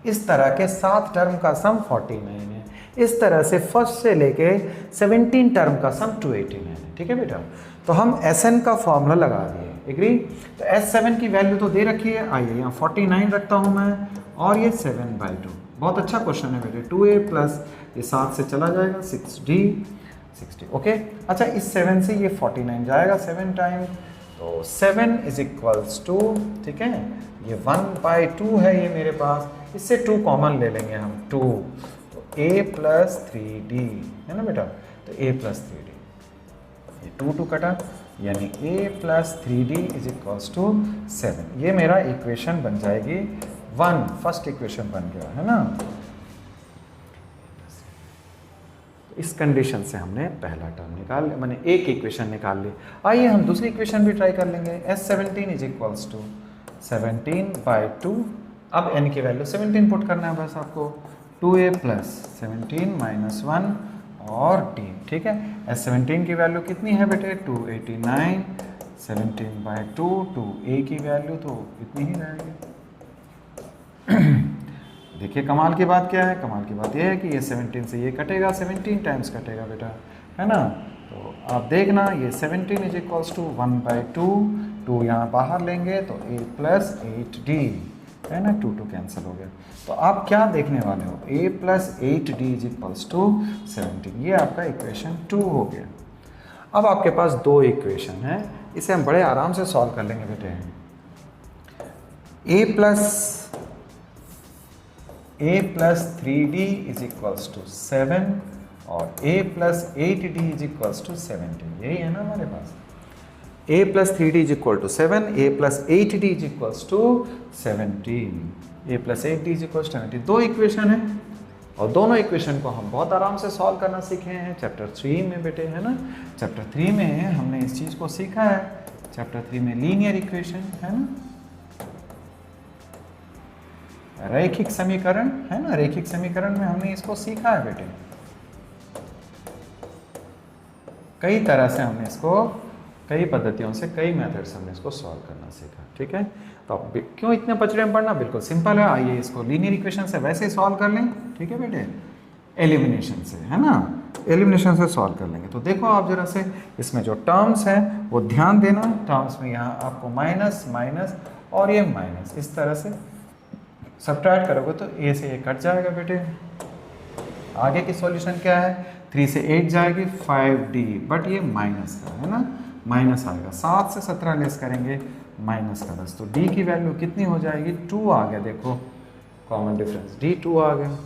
इस तरह के 7 टर्म का सम 49 है। इस तरह से फर्स्ट से लेके 17 टर्म का सम 289 है। ठीक है बेटा, तो हम Sn का फॉर्मूला लगा दिए, एग्री। तो S7 की वैल्यू तो दे रखी है, आइए यहाँ 49 रखता हूँ मैं, और ये 7/2। बहुत अच्छा क्वेश्चन है बेटे, 2a प्लस ये 7 से चला जाएगा 60, ओके। अच्छा, इस 7 से ये 49 जाएगा 7 टाइम, तो 7 इज इक्वल्स टू, ठीक है, ये 1/2 है ये मेरे पास, इससे 2 कॉमन ले लेंगे हम, 2, तो a प्लस 3d है ना बेटा, तो a प्लस 3d, ये 2 कटा, यानी a plus 3d is equals to 7। ये मेरा इक्वेशन बन जाएगी 1, फर्स्ट इक्वेशन बन गया है ना। इस कंडीशन से हमने पहला टर्म निकाल, मैंने एक इक्वेशन निकाल ली। आइए हम दूसरी इक्वेशन भी ट्राई कर लेंगे। S17 इज इक्वल्स टू 17/2, अब n की वैल्यू 17 पुट करना है बस आपको, 2a प्लस 17 माइनस 1 और d, ठीक है। S17 की वैल्यू कितनी है बेटे, 289, 17/2, 2a की वैल्यू तो इतनी ही रहेगी। देखिए कमाल की बात क्या है, कमाल की बात यह है कि ये 17 से ये कटेगा, 17 टाइम्स कटेगा बेटा, है ना। तो आप देखना, ये 17 इज इक्वल्स टू 1/2, 2 यहाँ बाहर लेंगे तो a प्लस 8d, है ना, 2 कैंसिल हो गया। तो आप क्या देखने वाले हो, a plus 8d is equals to 17, ये आपका इक्वेशन 2 हो गया। अब आपके पास 2 इक्वेशन है, इसे हम बड़े आराम से सॉल्व कर लेंगे बेटे। a plus 3d is equals to 7 और a plus 8d is equals to 17, यही है ना हमारे पास। a plus 3d is equal to 7, a plus 8d is equals to 17, a plus 8d is equals to 17। 2 equation है, और दोनों इक्वेशन को हम बहुत आराम से सॉल्व करना सीखे हैं चैप्टर 3 में बेटे, है ना। चैप्टर 3 में हमने इस चीज़ को सीखा है, चैप्टर 3 में लीनियर इक्वेशन, है ना, रैखिक समीकरण, है ना, रैखिक समीकरण में हमने इसको सीखा है बेटे। कई तरह से हमने इसको, कई पद्धतियों से, कई मेथड से हमने इसको सॉल्व करना सीखा, ठीक है। तो अब क्यों इतने पचड़े में पढ़ना, बिल्कुल सिंपल है। आइए इसको लीनियर इक्वेशन से वैसे ही सॉल्व कर लें, ठीक है बेटे, एलिमिनेशन से, है ना, एलिमिनेशन से सॉल्व कर लेंगे। तो देखो आप जरा से, इसमें जो टर्म्स हैं वो ध्यान देना, टर्म्स में यहाँ आपको माइनस माइनस और ये माइनस, इस तरह से सब्ट्रैक्ट करोगे तो a से ये कट जाएगा बेटे। आगे की सॉल्यूशन क्या है, 3 से 8 जाएगी 5d, बट ये माइनस का है ना, माइनस आएगा। 7 से 17 लेस करेंगे माइनस का 10, तो d की वैल्यू कितनी हो जाएगी, 2 आ गया। देखो कॉमन डिफरेंस, d 2 आ गया।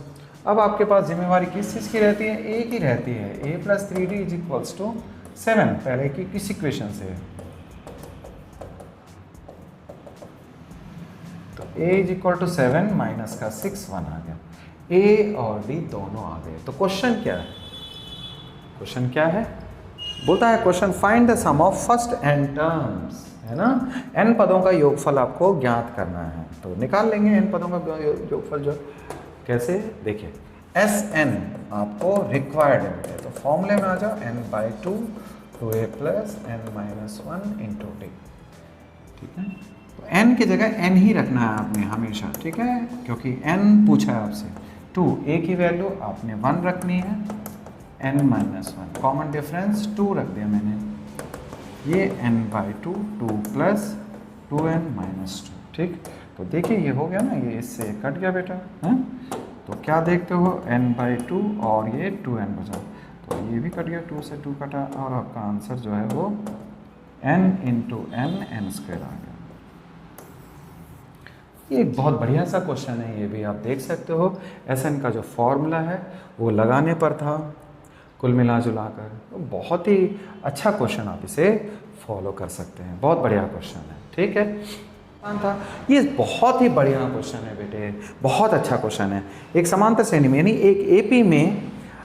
अब आपके पास जिम्मेवारी किस चीज़ की रहती है, a की रहती है। a plus 3d is equals to 7, पहले की किस इक्वेशन से है, a is equal to 7 minus का 6, 1 आ गया। a और d दोनों आ गए। तो क्वेश्चन क्या है, क्वेश्चन क्या है, बोलता है question find the sum of first n terms, है ना। n पदों का योगफल आपको ज्ञात करना है, तो निकाल लेंगे n पदों का योगफल। जो कैसे, देखिए Sn आपको रिक्वायर्ड है, तो फॉर्मूले में आ जाओ, n/2 2a plus n minus 1 into d, ठीक है। तो n की जगह n ही रखना है आपने हमेशा, ठीक है, क्योंकि n पूछा है आपसे। 2, a की वैल्यू आपने 1 रखनी है, n माइनस 1, कॉमन डिफरेंस 2 रख दिया मैंने, ये n/2 2 प्लस 2n माइनस 2, ठीक। तो देखिए ये हो गया ना, ये इससे कट गया बेटा, है। तो क्या देखते हो, n/2 और ये 2n बचा, तो ये भी कट गया, 2 से 2 कटा, और आपका आंसर जो है वो n इंटू n स्क्वायर आ गया। ये एक बहुत बढ़िया सा क्वेश्चन है, ये भी आप देख सकते हो। Sn का जो फॉर्मूला है वो लगाने पर था, कुल मिला जुला कर, तो बहुत ही अच्छा क्वेश्चन, आप इसे फॉलो कर सकते हैं, बहुत बढ़िया क्वेश्चन है, ठीक है। था ये बहुत ही बढ़िया क्वेश्चन है बेटे, बहुत अच्छा क्वेश्चन है। एक समांतर श्रेणी में, यानी एक एपी में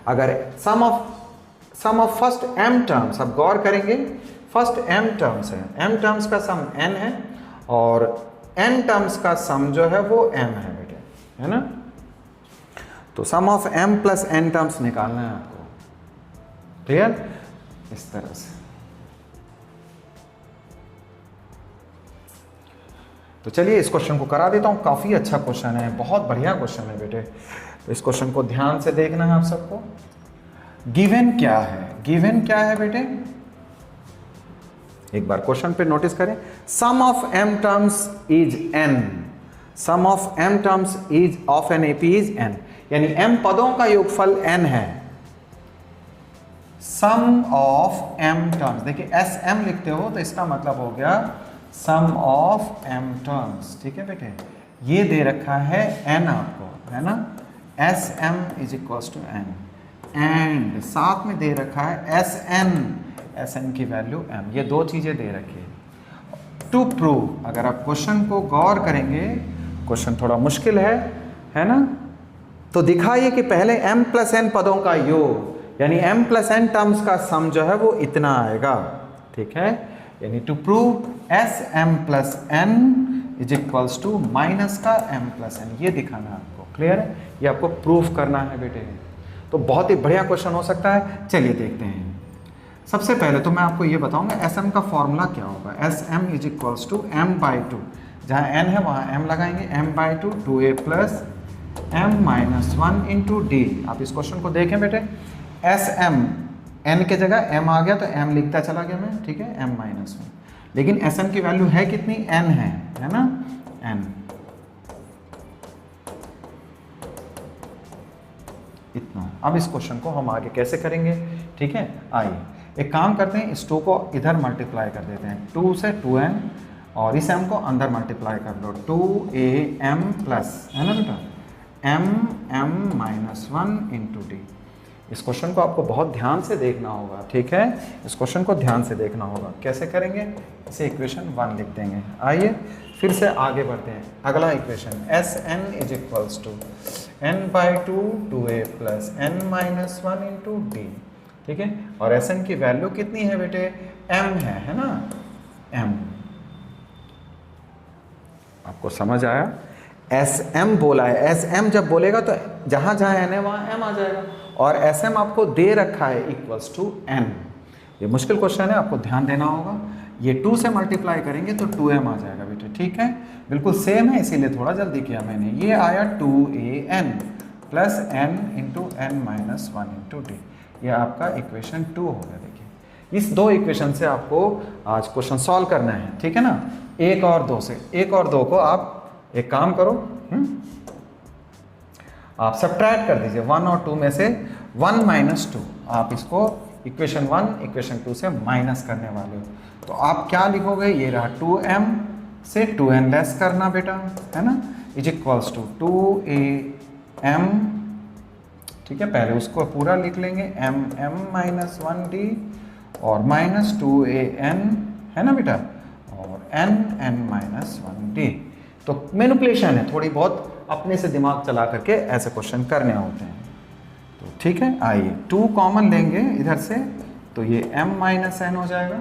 अगर सम ऑफ फर्स्ट m टर्म्स, अब गौर करेंगे, फर्स्ट m टर्म्स है, m टर्म्स का सम n है और n टर्म्स का सम जो है वो m है बेटे, है ना। तो sum of m plus n terms निकालना है आपको, क्लियर, इस तरह से। तो चलिए इस क्वेश्चन को करा देता हूँ, काफ़ी अच्छा क्वेश्चन है, बहुत बढ़िया क्वेश्चन है बेटे। तो इस क्वेश्चन को ध्यान से देखना है आप सबको। गिवन क्या है, गिवन क्या है बेटे, एक बार क्वेश्चन पे नोटिस करें। Sum of m terms is n, sum of m terms is of an AP is n, यानी m पदों का योगफल n है। सम ऑफ m टर्म्स, देखिए SM लिखते हो तो इसका मतलब हो गया सम ऑफ m टर्म्स, ठीक है बेटे। ये दे रखा है n आपको, है ना, SM is equal to n, and साथ में दे रखा है SN की वैल्यू m, ये दो चीजें दे रखी है। टू प्रूव, अगर आप क्वेश्चन को गौर करेंगे, क्वेश्चन थोड़ा मुश्किल है ना, तो दिखाइए कि पहले m प्लस n पदों का योग, यानी m प्लस n टर्म्स का सम जो है वो इतना आएगा, ठीक है। यानी to prove SM plus n is equals to minus का m प्लस n, ये दिखाना है आपको, क्लियर है, ये आपको प्रूफ करना है बेटे। तो बहुत ही बढ़िया क्वेश्चन हो सकता है, चलिए देखते हैं। सबसे पहले तो मैं आपको ये बताऊंगा SM का फॉर्मूला क्या होगा। SM is equals to m/2, जहाँ n है वहाँ m लगाएंगे, m/2 2a plus m-1 into d। आप इस क्वेश्चन को देखें बेटे, SM n के जगह m आ गया तो m लिखता चला गया मैं, ठीक है, m-1, लेकिन SM की वैल्यू है कितनी, n है ना, n इतना। अब इस क्वेश्चन को हम आगे कैसे करेंगे, ठीक है, आइए एक काम करते हैं, इस 2 को इधर मल्टीप्लाई कर देते हैं, 2 से 2n, और इस m को अंदर मल्टीप्लाई कर दो, 2am प्लस, है ना बेटा, m-1 इंटू d। इस क्वेश्चन को आपको बहुत ध्यान से देखना होगा, ठीक है, इस क्वेश्चन को ध्यान से देखना होगा। कैसे करेंगे, इसे इक्वेशन 1 लिख देंगे। आइए फिर से आगे बढ़ते हैं। अगला equation SN is equals to n/2 2a plus n-1 into d, ठीक है, और SN की वैल्यू कितनी है बेटे, m है ना, m। आपको समझ आया, SM बोला है, SM जब बोलेगा तो जहां जहां n है वहां m आ जाएगा, और SM आपको दे रखा है इक्वल्स टू n। ये मुश्किल क्वेश्चन है, आपको ध्यान देना होगा। ये 2 से मल्टीप्लाई करेंगे तो 2m आ जाएगा बेटे, ठीक है, बिल्कुल सेम है, इसीलिए थोड़ा जल्दी किया मैंने। ये आया 2an plus n into n-1 into d, ये आपका इक्वेशन 2 हो गया। देखिए इस 2 इक्वेशन से आपको आज क्वेश्चन सॉल्व करना है, ठीक है ना। 1 और 2 से, 1 और 2 को आप एक काम करो, आप सब्ट्रैक्ट कर दीजिए 1 और 2 में से 1 माइनस 2, आप इसको इक्वेशन 1 इक्वेशन 2 से माइनस करने वाले हो, तो आप क्या लिखोगे, ये रहा 2m से 2n लेस करना बेटा, है ना, इज इक्वल्स टू 2am, ठीक है, पहले उसको पूरा लिख लेंगे, m-1d और माइनस 2an, है ना बेटा, और n-1d। तो मैनिपुलेशन है, थोड़ी बहुत अपने से दिमाग चला करके ऐसे क्वेश्चन करने होते हैं। तो ठीक है, आइए 2 कॉमन लेंगे इधर से, तो ये m-n हो जाएगा।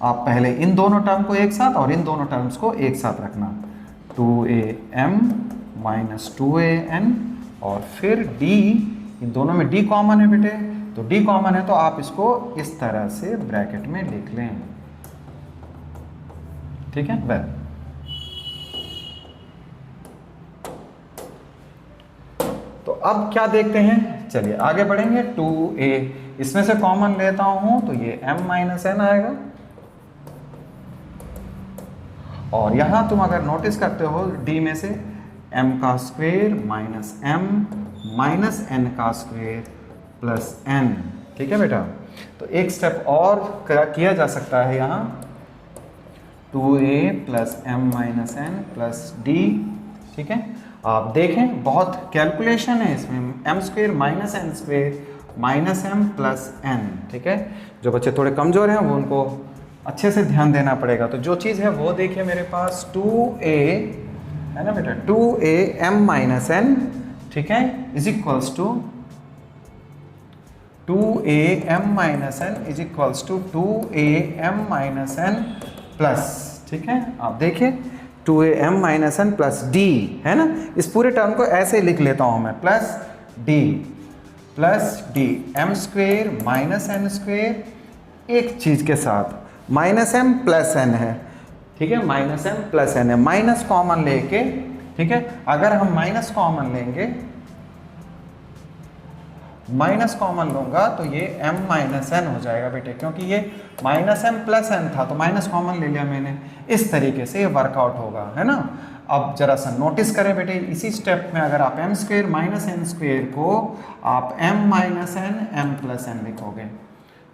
आप पहले इन दोनों टर्म को एक साथ और इन दोनों टर्म्स को एक साथ रखना, 2am माइनस 2an, और फिर d, इन दोनों में d कॉमन है बेटे, तो d कॉमन है तो आप इसको इस तरह से ब्रैकेट में लिख लें, ठीक है। वेल, तो अब क्या देखते हैं, चलिए आगे बढ़ेंगे। 2a इसमें से कॉमन लेता हूं तो ये m-n आएगा, और यहां तुम अगर नोटिस करते हो d में से m का square minus m minus n का स्क्वायर प्लस n, ठीक है बेटा। तो एक स्टेप और किया जा सकता है यहाँ, 2a plus m-n plus d, ठीक है। आप देखें बहुत कैलकुलेशन है इसमें, m square minus n square minus m plus n, ठीक है। जो बच्चे थोड़े कमजोर हैं वो उनको अच्छे से ध्यान देना पड़ेगा। तो जो चीज़ है वो देखिए मेरे पास 2a है ना बेटा, 2a m-n, ठीक है, is equals to 2am minus n is equals to 2am minus n plus, ठीक है। आप देखिए 2am minus n plus D, है ना। इस पूरे टर्म को ऐसे लिख लेता हूं मैं, plus d m square minus n square, एक चीज के साथ माइनस एम प्लस एन है, ठीक है। माइनस एम प्लस एन है, माइनस कॉमन लेके, ठीक है। अगर हम माइनस कॉमन लेंगे, माइनस कॉमन लूंगा तो ये m माइनस एन हो जाएगा बेटे, क्योंकि ये माइनस एम प्लस एन था तो माइनस कॉमन ले लिया मैंने। इस तरीके से ये वर्कआउट होगा, है ना। अब जरा सा नोटिस करें बेटे, इसी स्टेप में अगर आप m square minus n square को आप m minus n m plus n लिखोगे,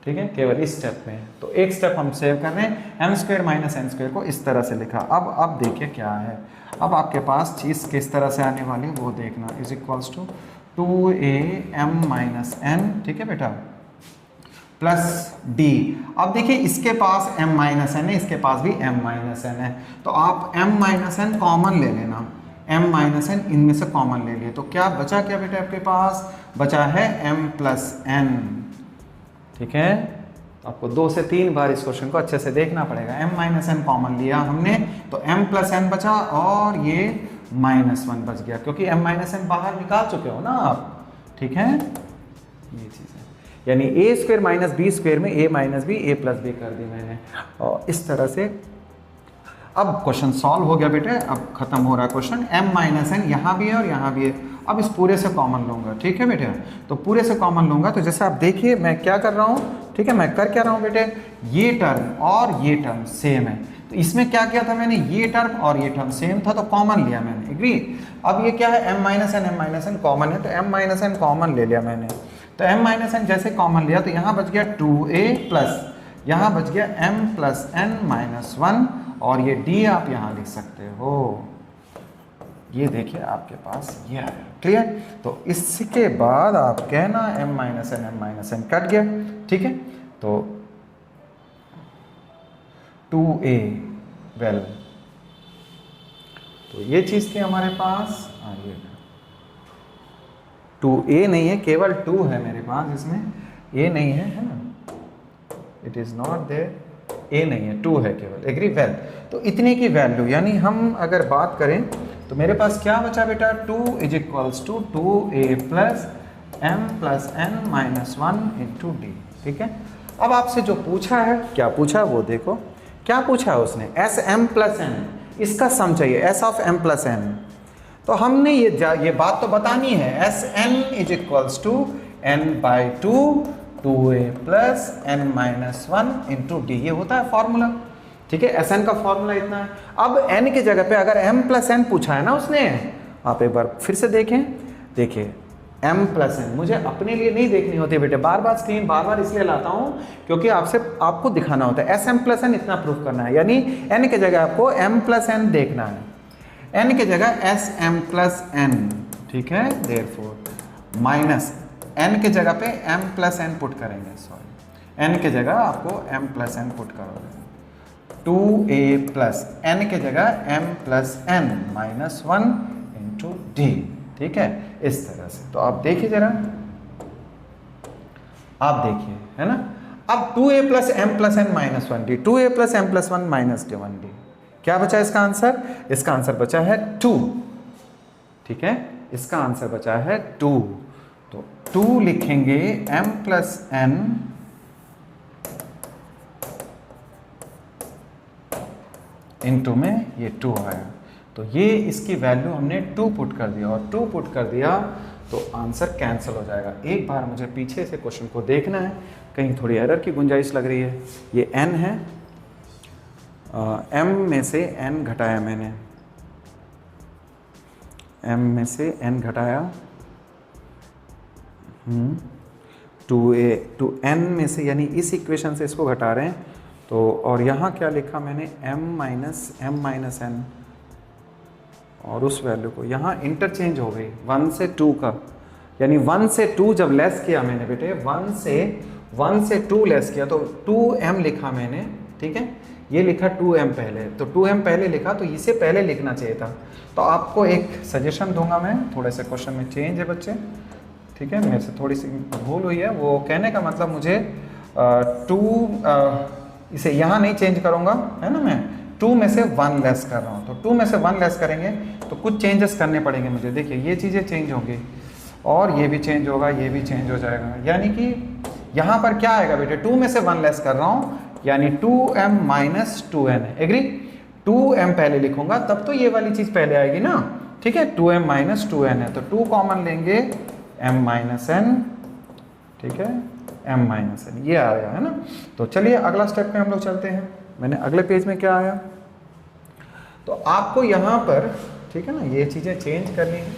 ठीक है, केवल इस स्टेप में। तो एक स्टेप हम सेव कर रहे हैं, m square minus n square को इस तरह से लिखा। अब देखिए क्या है, अब आपके पास चीज़ किस तरह से आने वाली वो देखना, is equals to 2am minus n, ठीक है बेटा, प्लस डी। अब देखिए इसके पास m माइनस एन है, इसके पास भी m माइनस एन है, तो आप m माइनस एन कॉमन ले लेना, m माइनस एन इनमें से कॉमन ले लिए, तो क्या बचा, क्या बेटा आपके पास बचा है m प्लस एन, ठीक है। तो आपको 2 से 3 बार इस क्वेश्चन को अच्छे से देखना पड़ेगा। m माइनस एन कॉमन लिया हमने तो m प्लस एन बचा और ये -1 बच गया, क्योंकि m माइनस एन बाहर निकाल चुके हो ना आप, ठीक है। ये चीज़ है, यानी a square minus b square में a minus b a plus b कर दी मैंने, और इस तरह से अब क्वेश्चन सॉल्व हो गया बेटे। अब खत्म हो रहा है क्वेश्चन, m माइनस एन यहाँ भी है और यहाँ भी है। अब इस पूरे से कॉमन लूंगा, ठीक है बेटे, तो पूरे से कॉमन लूंगा तो जैसे आप देखिए मैं क्या कर रहा हूँ, ठीक है, मैं कर क्या रहा हूँ बेटे, ये टर्म और ये टर्म सेम है, तो इसमें क्या किया था मैंने, ये टर्म और ये टर्म सेम था तो कॉमन लिया मैंने, एग्री। अब ये क्या है, m माइनस एन कॉमन है, तो m माइनस एन कॉमन ले लिया मैंने, तो m माइनस एन जैसे कॉमन लिया तो यहाँ बच गया 2a प्लस, यहाँ बच गया m प्लस एन माइनस 1, और ये d आप यहाँ लिख सकते हो, ये देखिए आपके पास ये आया, क्लियर। तो इसके बाद आप कहना m माइनस एन कट गया, ठीक है। तो 2a वेल, तो ये चीज थी हमारे पास, ये 2a नहीं है, केवल 2 है मेरे पास, इसमें a नहीं है ना, it is not there, a नहीं है, 2 है केवल, एग्री वेल। तो इतने की वैल्यू, यानी हम अगर बात करें तो मेरे पास क्या बचा बेटा, 2 is equals to 2a plus m plus n minus 1 into d, ठीक है। अब आपसे जो पूछा है, क्या पूछा वो देखो, क्या पूछा है उसने, एस एम प्लस एन, इसका सम चाहिए, S of m plus n. तो हमने ये बात तो बतानी है, S n is equals to n by 2a plus n minus 1 into d, ये होता है फॉर्मूला, ठीक है। एस एन का फॉर्मूला इतना है। अब एन की जगह पे अगर m प्लस एन पूछा है ना उसने, आप एक बार फिर से देखें, देखिए m प्लस एन मुझे अपने लिए नहीं देखनी होती बेटे, बार बार स्क्रीन बार बार इसलिए लाता हूँ क्योंकि आपको दिखाना होता है, एस एम प्लस एन इतना प्रूफ करना है, यानी n की जगह आपको m प्लस एन देखना है, n की जगह एस एम प्लस एन, ठीक है। देयरफॉर माइनस n की जगह पे m प्लस एन पुट करेंगे, सॉरी n की जगह आपको m प्लस एन पुट करोगे, 2a प्लस n की जगह m plus n minus 1 into d, ठीक है, इस तरह से। तो आप देखिए जरा, आप देखिए, है ना। अब 2a plus m plus n minus 1d, 2a plus m plus 1 minus 1d, क्या बचा इसका आंसर, इसका आंसर बचा है 2, ठीक है, इसका आंसर बचा है 2। तो 2 लिखेंगे m प्लस एन इनटू में ये 2 आया, तो ये इसकी वैल्यू हमने 2 पुट कर दिया, और 2 पुट कर दिया तो आंसर कैंसिल हो जाएगा। एक बार मुझे पीछे से क्वेश्चन को देखना है, कहीं थोड़ी एरर की गुंजाइश लग रही है। ये n है, m में से n घटाया मैंने, m में से n घटाया 2 n में से, यानी इस इक्वेशन से इसको घटा रहे हैं, तो और यहाँ क्या लिखा मैंने, m माइनस n, और उस वैल्यू को यहाँ इंटरचेंज हो गई 1 से 2 का, यानी 1 से 2 जब लेस किया मैंने बेटे, 1 से 2 लेस किया तो 2m लिखा मैंने, ठीक है, ये लिखा 2m पहले, तो 2m पहले लिखा तो इसे पहले लिखना चाहिए था। तो आपको एक सजेशन दूंगा मैं, थोड़े से क्वेश्चन में चेंज है बच्चे, ठीक है, मेरे से थोड़ी सी भूल हुई है, वो कहने का मतलब मुझे 2 इसे यहाँ नहीं चेंज करूँगा, है ना, मैं 2 में से 1 लेस कर रहा हूँ, तो 2 में से 1 लेस करेंगे तो कुछ चेंजेस करने पड़ेंगे मुझे। देखिए ये चीज़ें चेंज होंगी और ये भी चेंज होगा, ये भी चेंज हो जाएगा, यानी कि यहाँ पर क्या आएगा बेटे, 2 में से 1 लेस कर रहा हूँ यानी 2m माइनस 2n है, एग्री। 2m पहले लिखूंगा तब तो ये वाली चीज़ पहले आएगी ना, ठीक है। 2m माइनस 2n है तो 2 कॉमन लेंगे, m माइनस n, ठीक है, m माइनस n, ये आया है ना। तो चलिए अगला स्टेप पे हम लोग चलते हैं। मैंने अगले पेज में क्या आया, तो आपको यहाँ पर, ठीक है ना, ये चीज़ें चेंज करनी है।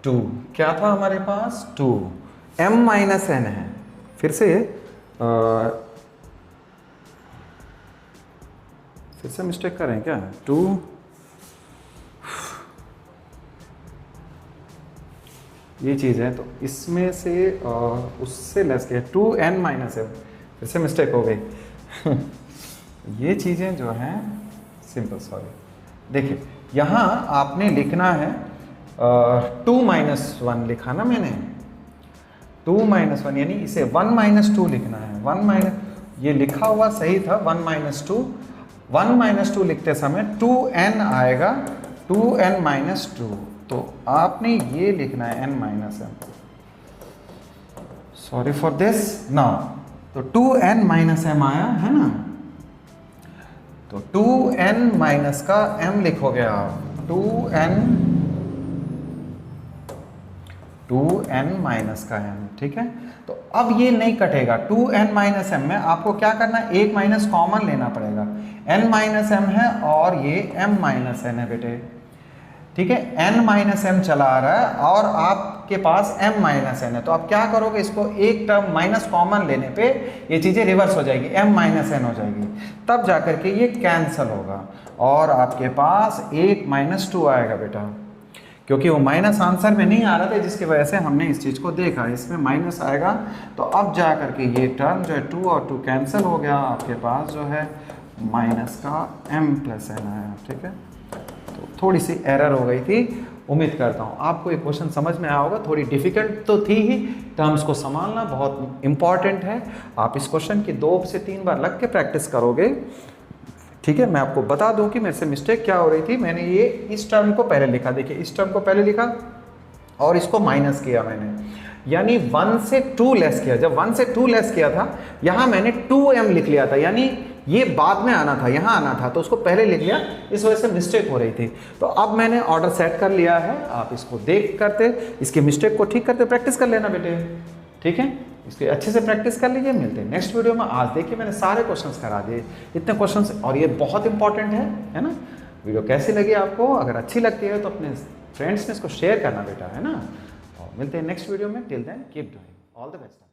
टू क्या था हमारे पास, 2 m माइनस n है, फिर से मिस्टेक करें क्या, 2 ये चीज़ है तो इसमें से उससे लेस किया 2n माइनस m, फिर से मिस्टेक हो गई ये चीज़ें जो हैं सिंपल, सॉरी। देखिए यहाँ आपने लिखना है 2 माइनस 1 लिखा ना मैंने, 2 माइनस 1 यानी इसे 1 माइनस 2 लिखना है। 1 माइनस, ये लिखा हुआ सही था 1 माइनस 2, 1 माइनस 2 लिखते समय 2n आएगा, 2n माइनस 2, तो आपने ये लिखना है n minus m, sorry for this now. तो 2n माइनस m आया है ना, तो 2n माइनस का m लिखोगे आप, 2n माइनस का m, ठीक है। तो अब ये नहीं कटेगा, 2n माइनस m में आपको क्या करना है, एक माइनस कॉमन लेना पड़ेगा, n माइनस m है और ये m माइनस n है बेटे, ठीक है। n माइनस m चला आ रहा है और आपके पास m माइनस n है, तो आप क्या करोगे, इसको एक टर्म माइनस कॉमन लेने पे ये चीज़ें रिवर्स हो जाएगी, m माइनस n हो जाएगी, तब जाकर के ये कैंसल होगा और आपके पास 1 माइनस 2 आएगा बेटा, क्योंकि वो माइनस आंसर में नहीं आ रहा था जिसकी वजह से हमने इस चीज़ को देखा, इसमें माइनस आएगा। तो अब जा करके ये टर्म जो है 2 और 2 कैंसिल हो गया, आपके पास जो है माइनस का m प्लस n आया, ठीक है। तो थोड़ी सी एरर हो गई थी, उम्मीद करता हूँ आपको ये क्वेश्चन समझ में आया होगा। थोड़ी डिफिकल्ट तो थी ही, टर्म्स को संभालना बहुत इंपॉर्टेंट है। आप इस क्वेश्चन की 2 से 3 बार लग के प्रैक्टिस करोगे, ठीक है। मैं आपको बता दूं कि मेरे से मिस्टेक क्या हो रही थी, मैंने ये इस टर्म को पहले लिखा, देखिए इस टर्म को पहले लिखा और इसको माइनस किया मैंने, यानी 1 से 2 लेस किया। जब 1 से 2 लेस किया था यहाँ मैंने 2m लिख लिया था, यानी ये बाद में आना था, यहाँ आना था, तो उसको पहले लिख लिया, इस वजह से मिस्टेक हो रही थी। तो अब मैंने ऑर्डर सेट कर लिया है, आप इसको देख करते इसकी मिस्टेक को ठीक करते प्रैक्टिस कर लेना बेटे, ठीक है। इसके अच्छे से प्रैक्टिस कर लीजिए, मिलते हैं नेक्स्ट वीडियो में। आज देखिए मैंने सारे क्वेश्चंस करा दिए, इतने क्वेश्चंस, और ये बहुत इंपॉर्टेंट है ना। वीडियो कैसी लगी आपको, अगर अच्छी लगती है तो अपने फ्रेंड्स में इसको शेयर करना बेटा, है ना। और मिलते हैं नेक्स्ट वीडियो में, till then keep doing, all the best.